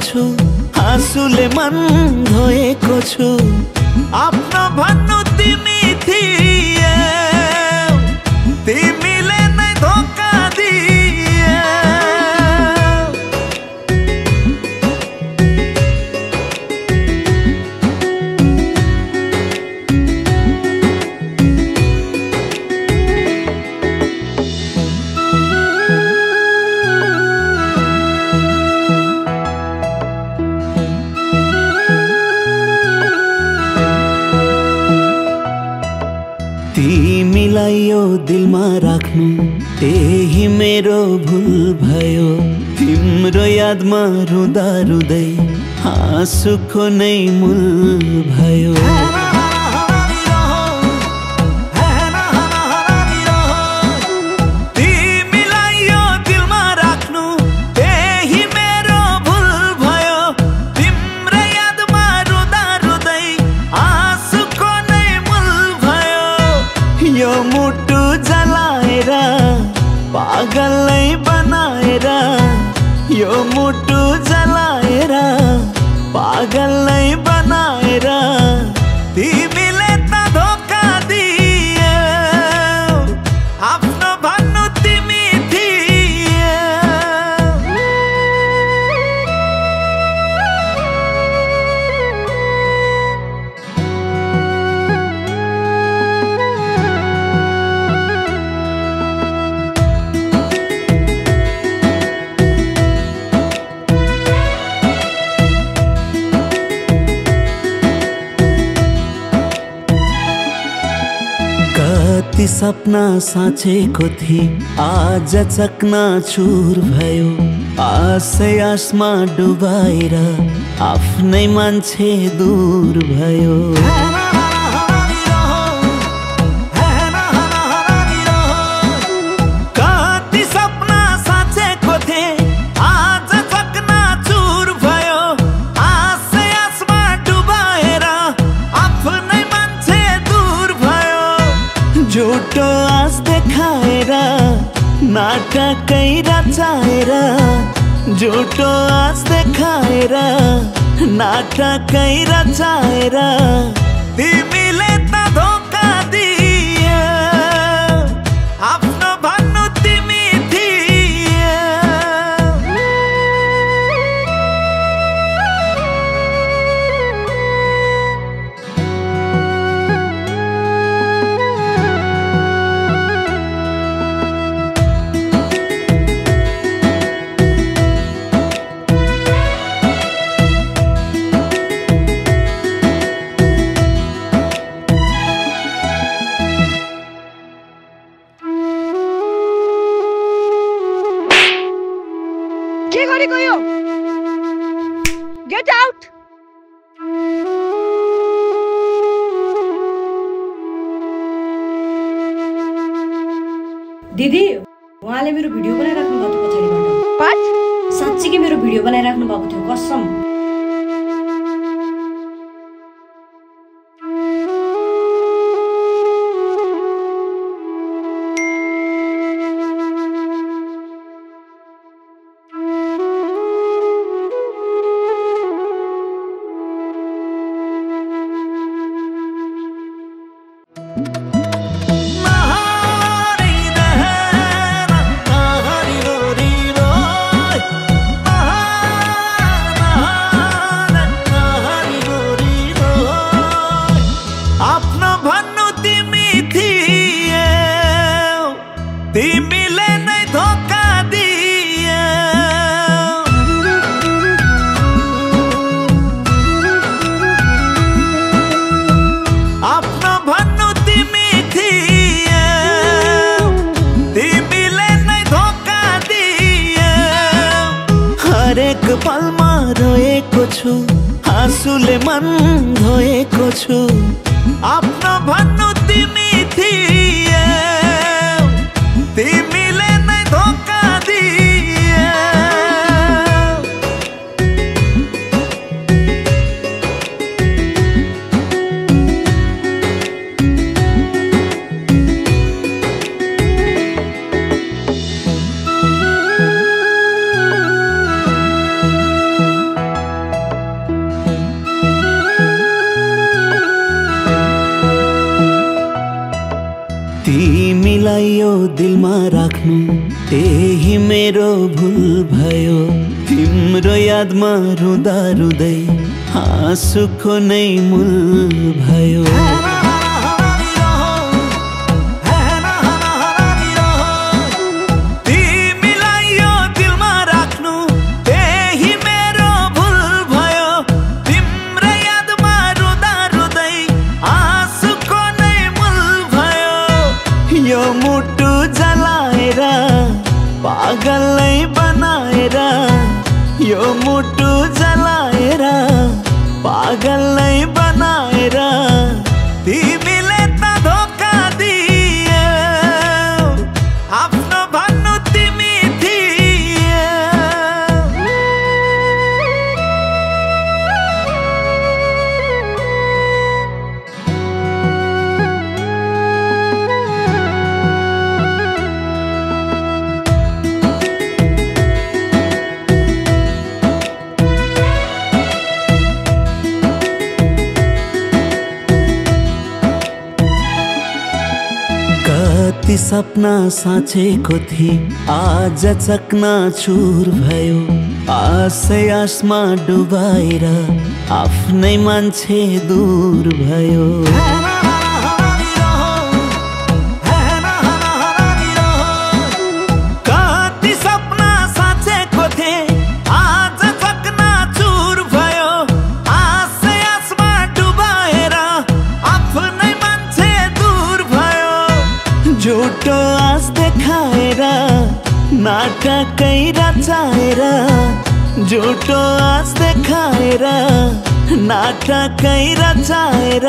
छु आँसुले मन धोएको छु आफ्नो भन्नु तिमी थियौ तिमीले नै धोका दियौ तिमीलाई यो दिलमा राख्नु त्यही मेरो भुल भयो तिम्रो यादमा रुँदा रुँदै आँसुको नै मूल भयो तिमीलाई यो दिलमा राख्नु त्यही मेरो भुल भयो तिम्रो यादमा रुँदा रुँदै आँसुको नै मूल भयो यो मुटु जलाएर पागलै बनाएर यो मुटु जलाएर पागलै बनाएर तिमीले त धोका दियौ आफ्नो भन्नु तिमी थियौ कति सपना साँचेको थिए आज चकनाचुर भयो आशै आसमा डुबाएर आफ्नै मान्छे दूर भयो कति सपना साँचेको थिए आज चकनाचुर भयो आशै आसमा डुबाएर आफ्नै मान्छे दूर भयो झुटो आस देखाएर नाटकै रचाएर झुटो आस देखाएर नाटकै रचाएर तिमीले त धोका दियौ आफ्नो भन्नु तिमी थियौ के गरेको यो गेट आउट दिदी उहाँले मेरो भिडियो बनाइराख्नु भएको पछाडिबाट पाँच साँच्चीकै मेरो भिडियो बनाइराख्नु भएको थियो कसम आफ्नो भन्नु तिमी थियौ तिमीले नै धोका दियौ आफ्नो भन्नु तिमी थियौ तिमीले नै धोका दियौ हरेक पलमा रोएको छु आँसुले मन धोएको छु आफ्नो भन्नु तिमी थियौ तिमीले नै धोका दियौ तिमीलाई यो दिलमा राख्नु त्यही मेरो भुल भयो। तिम्रो यादमा रुँदा रुँदै आँसुको नै मूल भयो। तिमीलाई यो दिलमा राख्नु त्यही मेरो भुल भयो। तिम्रो यादमा रुँदा रुँदै आँसुको नै मूल भयो। यो मुटु जलाएर पागलै बनाएर, यो मुटु जलाएर पागलै बनाएर तिमीले त धोका दिए। आफ्नो भन्नु तिमी थिए। कति सपना साँचेको थिए आज चकनाचुर भयो। आशै आसमा डुबाएर आफ्नै मान्छे दूर भयो। कति सपना साँचेको थिए आज चकनाचुर भयो। आशै आसमा डुबाएर आफ्नै मान्छे दूर भयो। झुटो आस देखाएर नाटकै रचाएर, झुटो आस देखाएर नाटकै रचाएर